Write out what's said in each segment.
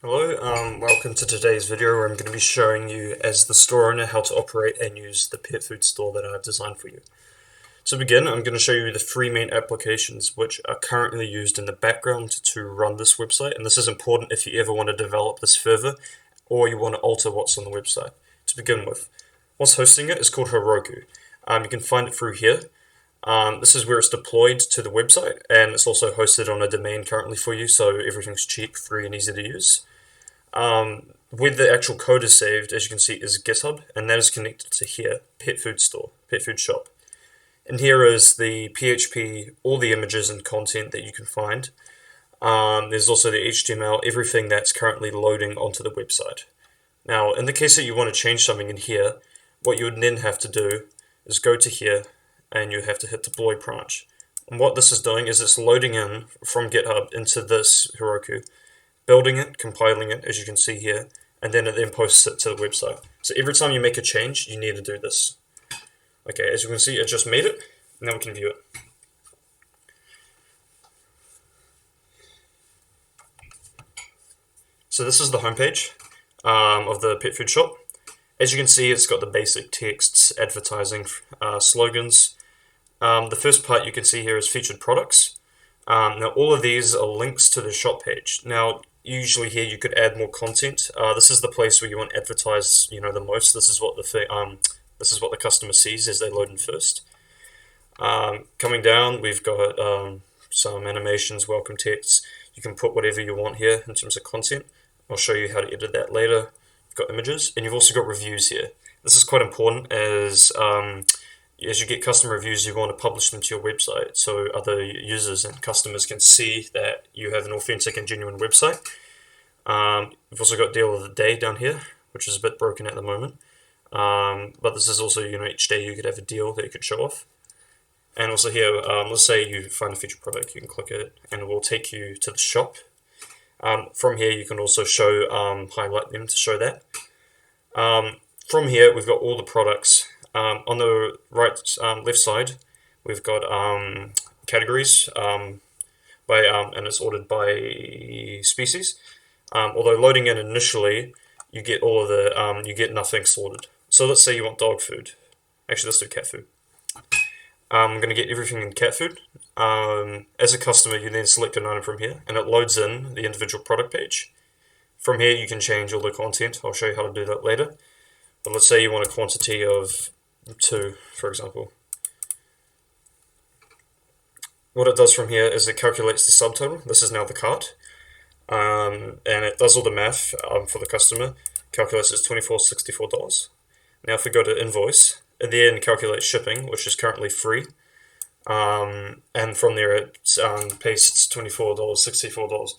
Hello, welcome to today's video where I'm going to be showing you as the store owner how to operate and use the pet food store that I've designed for you. To begin, I'm going to show you the three main applications which are currently used in the background to run this website, and this is important if you ever want to develop this further or you want to alter what's on the website. To begin with, what's hosting it is called Heroku. You can find it through here. This is where it's deployed to the website, and it's also hosted on a domain currently for you, so everything's cheap, free, and easy to use. Where the actual code is saved, as you can see, is GitHub, and that is connected to here, Pet Food Store, Pet Food Shop. And here is the PHP, all the images and content that you can find. There's also the HTML, everything that's currently loading onto the website. Now, in the case that you want to change something in here, what you would then have to do is go to here, and you have to hit deploy branch. And what this is doing is it's loading in from GitHub into this Heroku, building it, compiling it, as you can see here, and then it then posts it to the website. So every time you make a change, you need to do this. Okay, as you can see, it just made it. Now we can view it. So this is the homepage of the pet food shop. As you can see, it's got the basic texts, advertising, slogans. The first part you can see here is featured products. Now all of these are links to the shop page. Now usually here you could add more content. This is the place where you want to advertise, the most. This is what the customer sees as they load in first. Coming down, we've got some animations, welcome texts. You can put whatever you want here in terms of content. I'll show you how to edit that later. You've got images, and you've also got reviews here. This is quite important as you get customer reviews, you want to publish them to your website so other users and customers can see that you have an authentic and genuine website. We've also got deal of the day down here, which is a bit broken at the moment. But this is also, each day you could have a deal that you could show off. And also here, let's say you find a featured product, you can click it and it will take you to the shop. From here, you can also show, highlight them to show that. From here, we've got all the products. On the left side, we've got categories and it's ordered by species. Although loading in initially, you get all of the you get nothing sorted. So let's say you want dog food. Actually, let's do cat food. I'm going to get everything in cat food. As a customer, you then select an item from here, and it loads in the individual product page. From here, you can change all the content. I'll show you how to do that later. But let's say you want a quantity of 2, for example. What it does from here is it calculates the subtotal. This is now the cart. And it does all the math for the customer. Calculates it's $24.64. Now if we go to invoice, it then calculates shipping, which is currently free. And from there it pastes $24.64.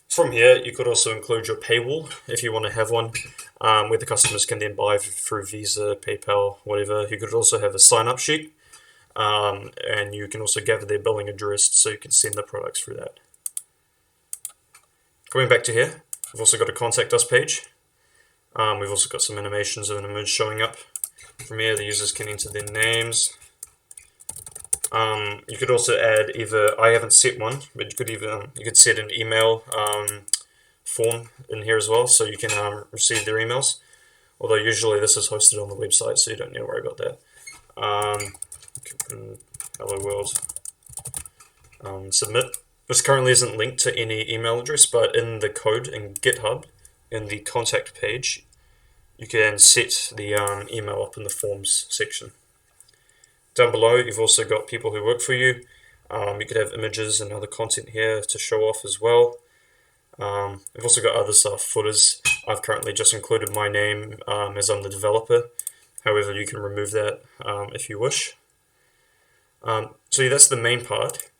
From here, you could also include your paywall if you want to have one, where the customers can then buy through Visa, PayPal, whatever. You could also have a sign-up sheet, and you can also gather their billing address so you can send the products through that. Going back to here, we've also got a contact us page. We've also got some animations of an image showing up. From here, the users can enter their names. You could also add either, I haven't set one, but you could set an email form in here as well, so you can receive their emails. Although usually this is hosted on the website, so you don't need to worry about that. Hello world. Submit. This currently isn't linked to any email address, but in the code in GitHub, in the contact page, you can set the email up in the forms section. Down below, you've also got people who work for you. You could have images and other content here to show off as well. We've also got other stuff, footers. I've currently just included my name as I'm the developer. However, you can remove that if you wish. So yeah, that's the main part.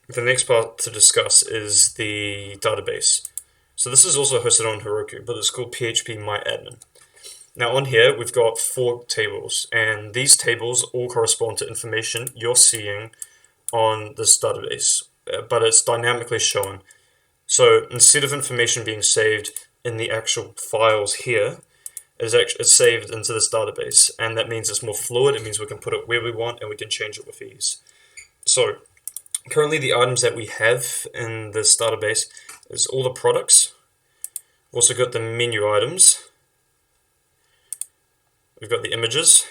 The next part to discuss is the database. So this is also hosted on Heroku, but it's called PHP MyAdmin. Now on here, we've got 4 tables, and these tables all correspond to information you're seeing on this database, but it's dynamically shown. So instead of information being saved in the actual files here, it's saved into this database, and that means it's more fluid. It means we can put it where we want, and we can change it with ease. So currently the items that we have in this database is all the products, Also got the menu items. We've got the images,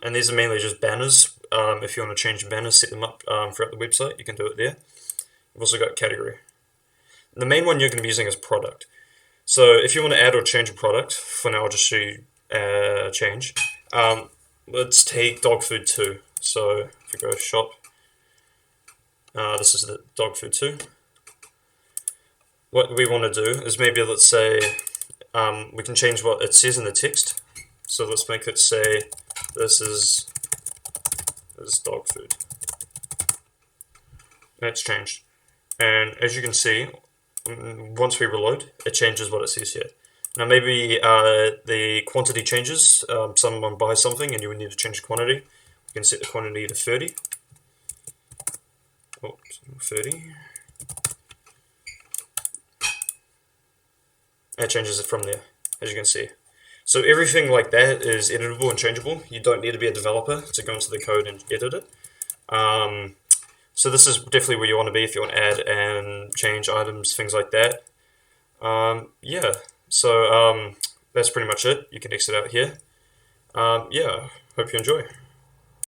and these are mainly just banners. If you want to change banners, set them up throughout the website, you can do it there. We've also got category. The main one you're going to be using is product. So if you want to add or change a product, for now I'll just show you change. Let's take dog food 2. So if you go shop, this is the dog food 2. What we want to do is maybe, let's say, we can change what it says in the text. So let's make it say this is dog food. That's changed. And as you can see, once we reload, it changes what it says here. Now maybe the quantity changes. Someone buys something and you would need to change the quantity. We can set the quantity to 30. Oops, 30. That changes it from there, as you can see. So everything like that is editable and changeable. You don't need to be a developer to go into the code and edit it. So this is definitely where you want to be if you want to add and change items, things like that. Yeah, so that's pretty much it. You can exit out here. Yeah, hope you enjoy.